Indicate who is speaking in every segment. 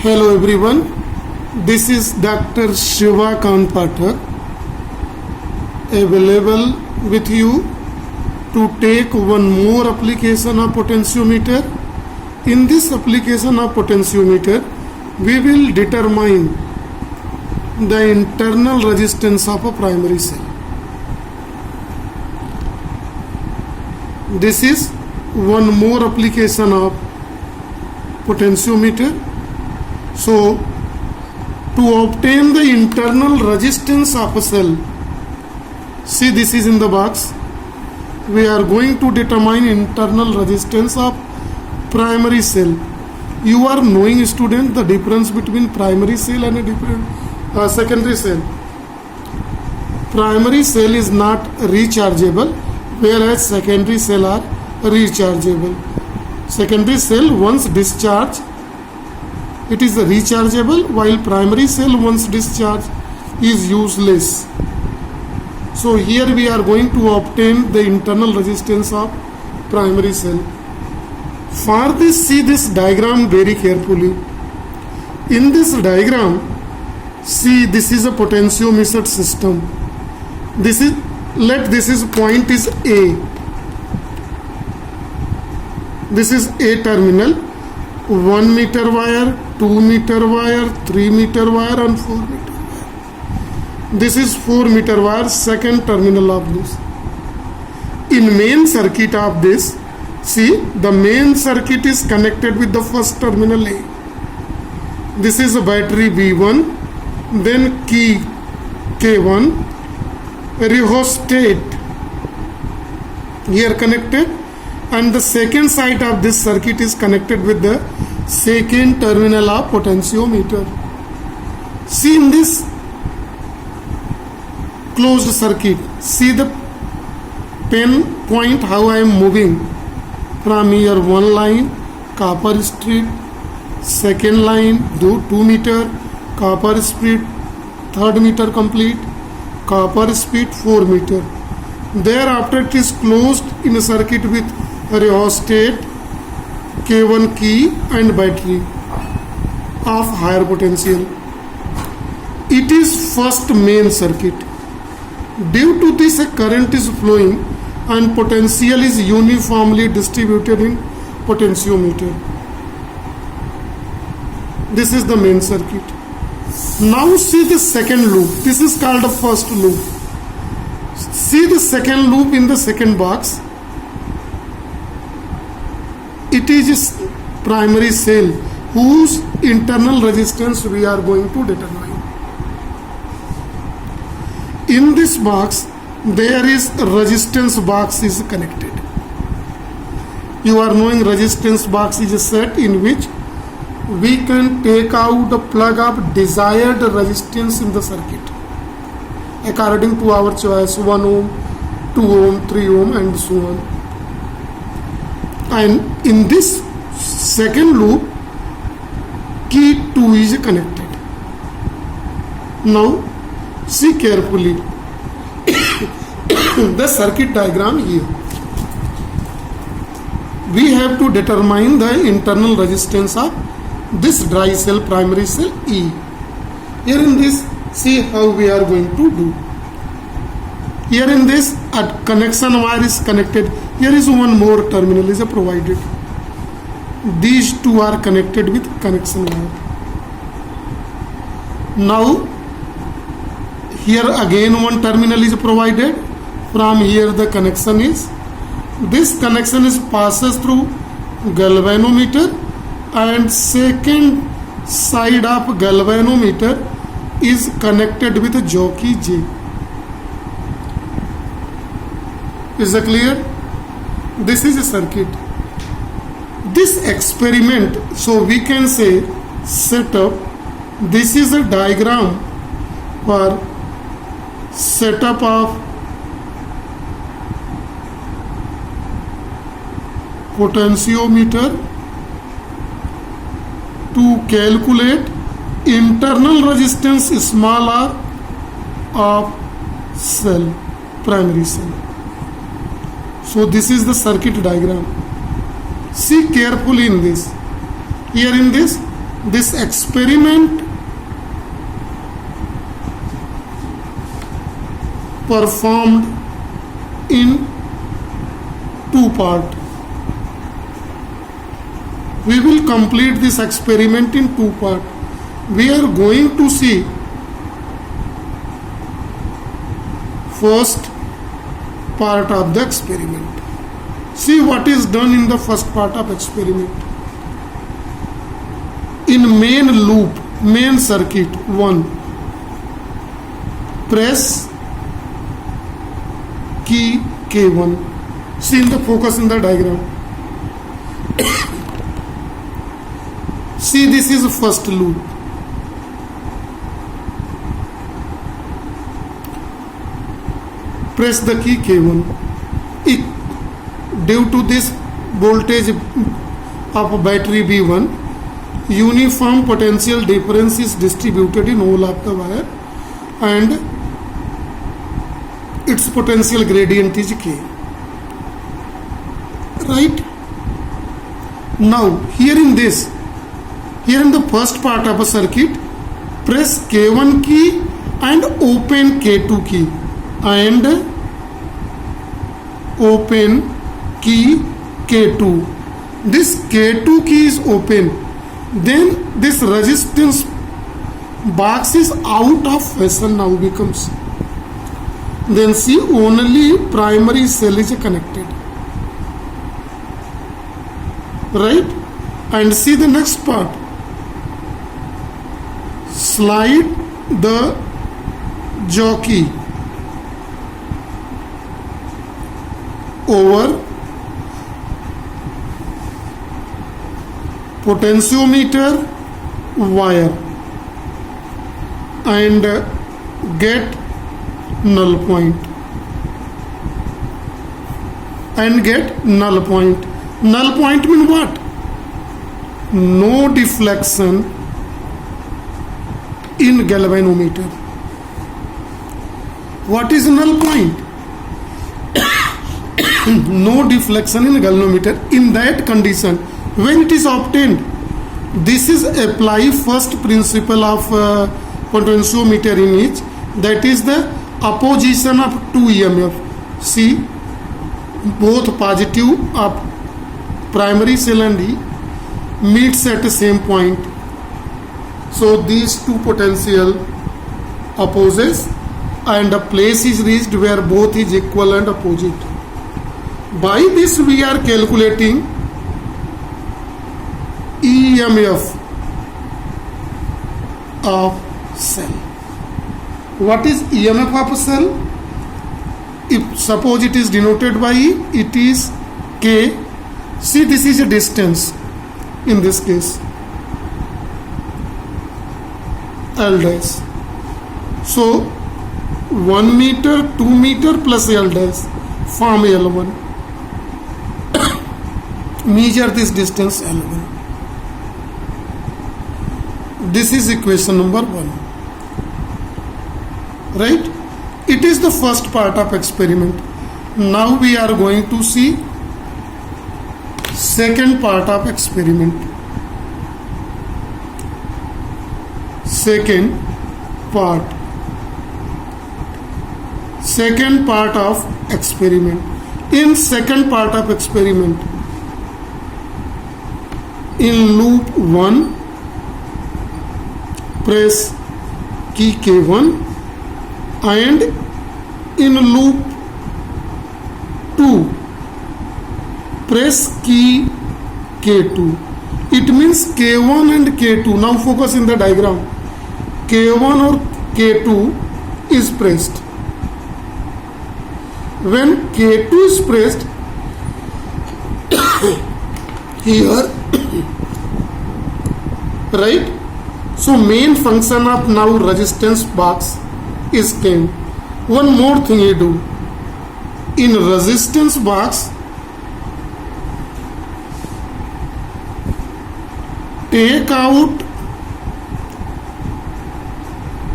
Speaker 1: Hello everyone, this is Dr. Shiva Kant Pathak available with you to take one more application of potentiometer. In this application of potentiometer, we will determine the internal resistance of a primary cell. This is one more application of potentiometer. So, to obtain the internal resistance of a cell, see this is in the box, we are going to determine internal resistance of primary cell. You are knowing, student, the difference between primary cell and a secondary cell. Primary cell is not rechargeable, whereas secondary cell are rechargeable. Secondary cell once discharged, it is rechargeable, while primary cell once discharged is useless. So here we are going to obtain the internal resistance of primary cell. For this, see this diagram very carefully. In this diagram, see this is a potentiometer system. This is point is A. This is A terminal. 1 meter wire, 2 meter wire, 3 meter wire and 4 meter wire. This is 4 meter wire, second terminal of this. In main circuit of this, see the main circuit is connected with the first terminal A. This is a battery V1, then key K1, rheostat here connected, and the second side of this circuit is connected with the second terminal of potentiometer. See in this closed circuit, see the pen point how I am moving from here, one line copper strip, second line 2 meter copper strip, third meter complete copper strip 4 meter. Thereafter it is closed in a circuit with rheostat, K1 key and battery of higher potential. It is first main circuit. Due to this, a current is flowing and potential is uniformly distributed in potentiometer. This is the main circuit. Now see the second loop. This is called the first loop. See the second loop in the second box. It is primary cell whose internal resistance we are going to determine. In this box, there is a resistance box is connected. You are knowing resistance box is a set in which we can take out the plug of desired resistance in the circuit according to our choice, 1 ohm, 2 ohm, 3 ohm and so on. And in this second loop, key 2 is connected. Now see carefully the circuit diagram here. We have to determine the internal resistance of this dry cell, primary cell E. Here in this, see how we are going to do. Here in this, a connection wire is connected. Here is one more terminal is provided. These two are connected with connection wire. Now here again one terminal is provided. From here the connection is. This connection is passes through galvanometer, and second side of galvanometer is connected with jockey J. Is that clear? This is a circuit. This experiment, so we can say setup. This is a diagram for setup of potentiometer to calculate internal resistance small r of cell, primary cell. So this is the circuit diagram. See carefully in this. Here in this, this experiment performed in two parts. We will complete this experiment in two parts. We are going to see first part of the experiment. See what is done in the first part of experiment. In main loop, main circuit 1, press key K1. See in the focus in the diagram. See, this is the first loop. Press the key K1. Due to this voltage of battery B1, uniform potential difference is distributed in all of the wire and its potential gradient is K. Right? Now, here in the first part of a circuit, press K1 key and open K2 key and open key K2. This K2 key is open. Then this resistance box is out of fashion now becomes. Then see, only primary cell is connected. Right? And see the next part. Slide the jockey over potentiometer wire and get null point. Null point means what? No deflection in galvanometer. What is null point? No deflection in galvanometer. In that condition, when it is obtained, this is apply first principle of potentiometer image, that is the opposition of two EMF. See, both positive of primary cell and E meets at the same point. So these two potential opposes and a place is reached where both is equal and opposite. By this we are calculating EMF of cell. What is EMF of a cell? If suppose it is denoted by E, it is K. See, this is a distance in this case, L dash. So 1 meter, 2 meter plus L dash form L1. Measure this distance L1. This is equation number 1. Right? It is the first part of experiment. Now we are going to see second part of experiment. Second part of experiment. In second part of experiment, in loop 1, press key K1 and in loop 2, press key K2. It means K1 and K2. Now focus in the diagram. K1 or K2 is pressed. When K2 is pressed, here, right? So main function of now resistance box is came. One more thing you do. In resistance box, take out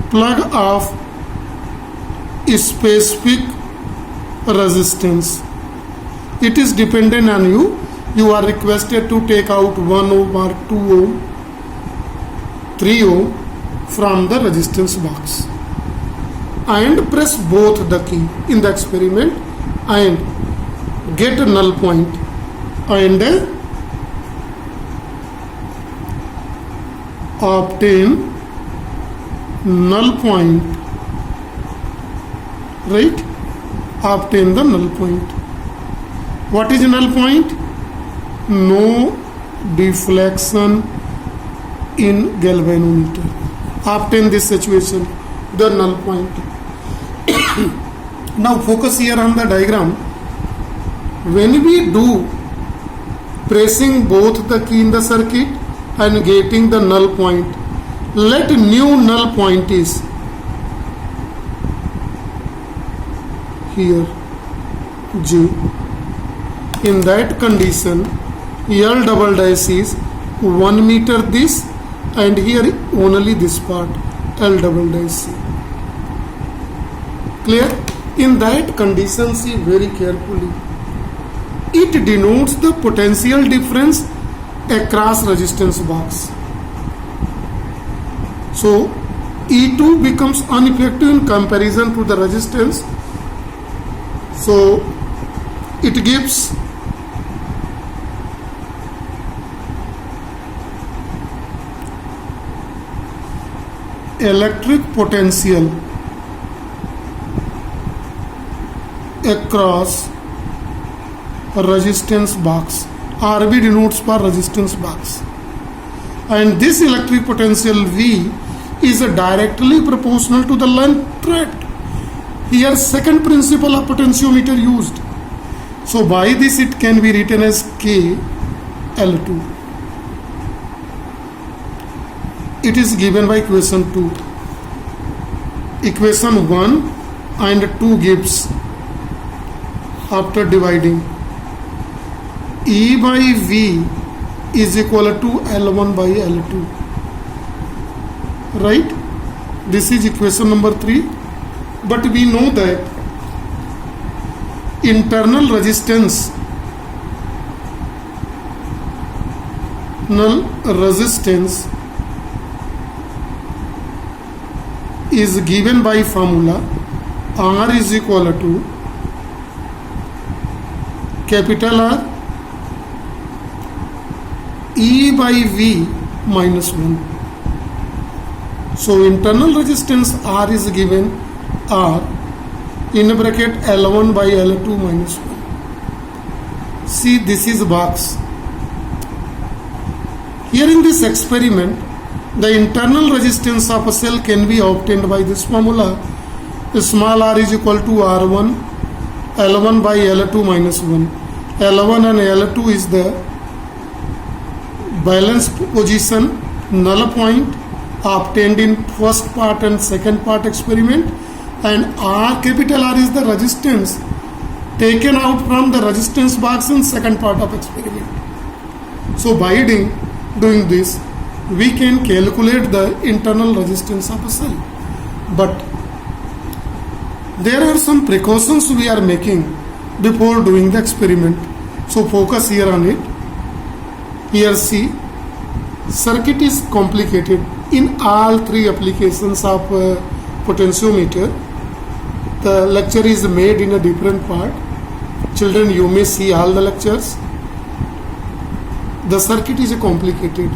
Speaker 1: plug of specific resistance. It is dependent on you. You are requested to take out 1 ohm or 2 ohm 3 ohm from the resistance box and press both the key in the experiment and get a null point and obtain null point, right? Obtain the null point. What is null point? No deflection in galvanometer. Obtain this situation, the null point. Now focus here on the diagram. When we do pressing both the key in the circuit and getting the null point, let new null point is here J. In that condition, L double dash is 1 meter this, and here only this part L double dash C. Clear? In that condition, see very carefully. It denotes the potential difference across resistance box. So E2 becomes ineffective in comparison to the resistance. So it gives electric potential across resistance box. RB denotes for resistance box, and this electric potential V is directly proportional to the length tracked. Here second principle of potentiometer used. So by this it can be written as K L2. It is given by equation 2. Equation 1 and 2 gives, after dividing, E by V is equal to L1 by L2. Right? This is equation number 3. But we know that internal resistance is given by formula R is equal to capital R E by V minus 1. So internal resistance R is given R in bracket L1 by L2 minus 1. See, this is box. Here in this experiment, the internal resistance of a cell can be obtained by this formula. Small r is equal to R1 L1 by L2 minus 1. L1 and L2 is the balance position null point obtained in first part and second part experiment, and R capital R is the resistance taken out from the resistance box in second part of experiment. So by doing this, we can calculate the internal resistance of a cell. But there are some precautions we are making before doing the experiment. So focus here on it. Here see, circuit is complicated in all three applications of potentiometer. The lecture is made in a different part. Children, you may see all the lectures. The circuit is complicated.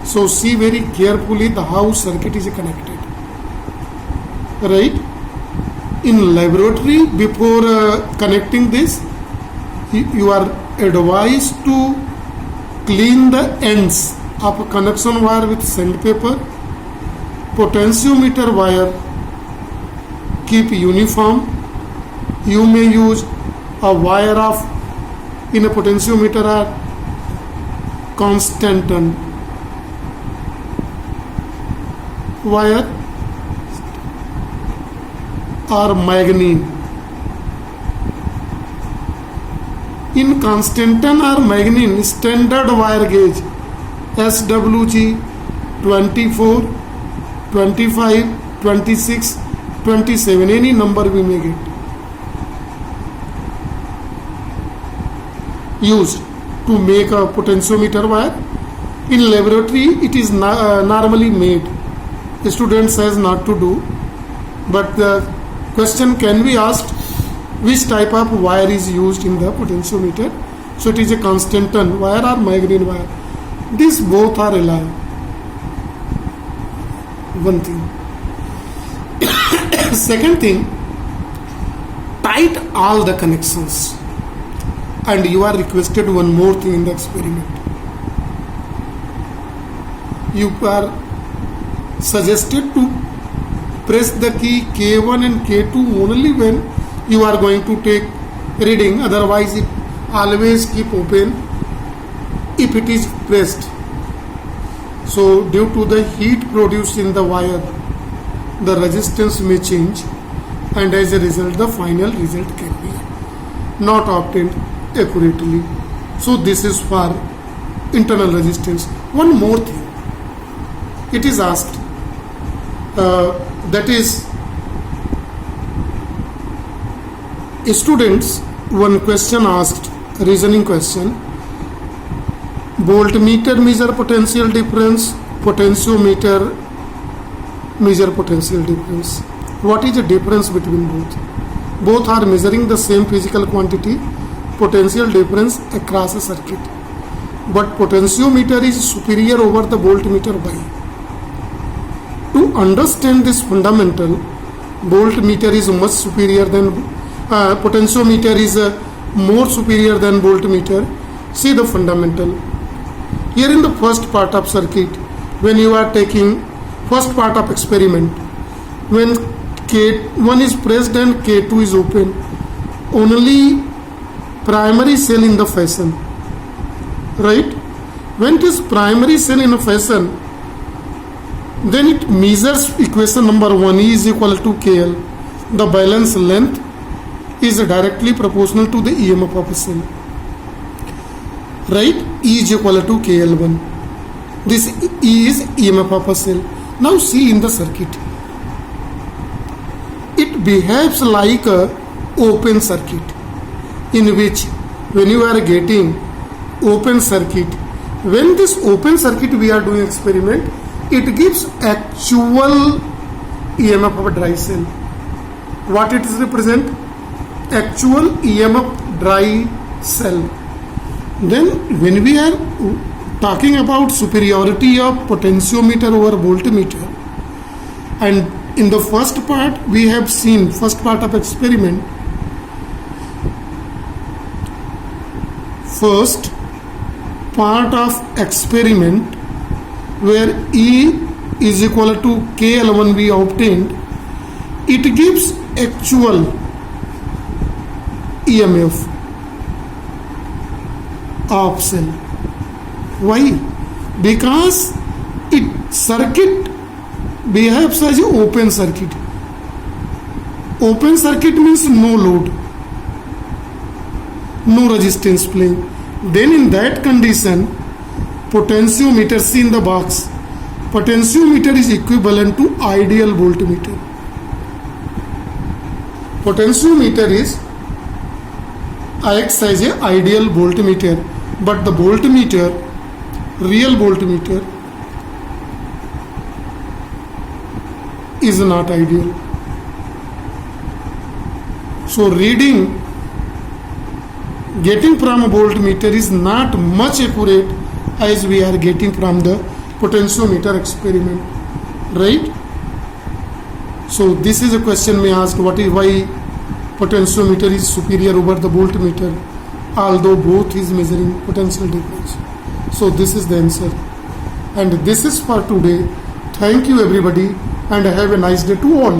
Speaker 1: So see very carefully the how circuit is connected. Right? In laboratory, before connecting this, you are advised to clean the ends of a connection wire with sandpaper. Potentiometer wire keep uniform. You may use a wire of, in a potentiometer, are Constantan wire or Magnin. In Constantan or Magnin, standard wire gauge SWG 24, 25, 26, 27, any number we may get, used to make a potentiometer wire. In laboratory, it is normally made. The student says not to do, but the question can be asked which type of wire is used in the potentiometer. So it is a constant ton wire or migraine wire. These both are alive. One thing. Second thing, tight all the connections. And you are requested one more thing in the experiment. You are suggested to press the key K1 and K2 only when you are going to take reading, otherwise it always keep open if it is pressed. So due to the heat produced in the wire, the resistance may change, and as a result the final result can be not obtained accurately. So this is for internal resistance. One more thing, it is asked, that is, students, one question asked, reasoning question, voltmeter measure potential difference, potentiometer measure potential difference. What is the difference between both? Both are measuring the same physical quantity, potential difference across a circuit, but potentiometer is superior over the voltmeter. Why? To understand this fundamental, voltmeter is much superior than potentiometer is more superior than voltmeter. See the fundamental. Here in the first part of circuit, when you are taking first part of experiment, when K1 is pressed and K2 is open, only primary cell in the fashion, right? When it is primary cell in a fashion, then it measures equation number 1, E is equal to KL. The balance length is directly proportional to the EMF of a cell, right? E is equal to KL1. This E is EMF of a cell. Now see in the circuit, it behaves like a open circuit, in which when you are getting open circuit, when this open circuit we are doing experiment, it gives actual EMF of a dry cell. What it is represent? Actual EMF dry cell. Then when we are talking about superiority of potentiometer over voltmeter, and in the first part we have seen, first part of experiment, first part of experiment where E is equal to KL1 we obtained, it gives actual EMF of cell. Why? Because it circuit behaves as an open circuit. Open circuit means no load, no resistance playing. Then in that condition, potentiometer, see in the box, potentiometer is equivalent to ideal voltmeter. Potentiometer is acts as a ideal voltmeter, but the voltmeter, real voltmeter, is not ideal. So reading getting from a voltmeter is not much accurate as we are getting from the potentiometer experiment, right? So this is a question may ask, what is why potentiometer is superior over the voltmeter, although both is measuring potential difference. So this is the answer, and this is for today. Thank you everybody, and have a nice day to all.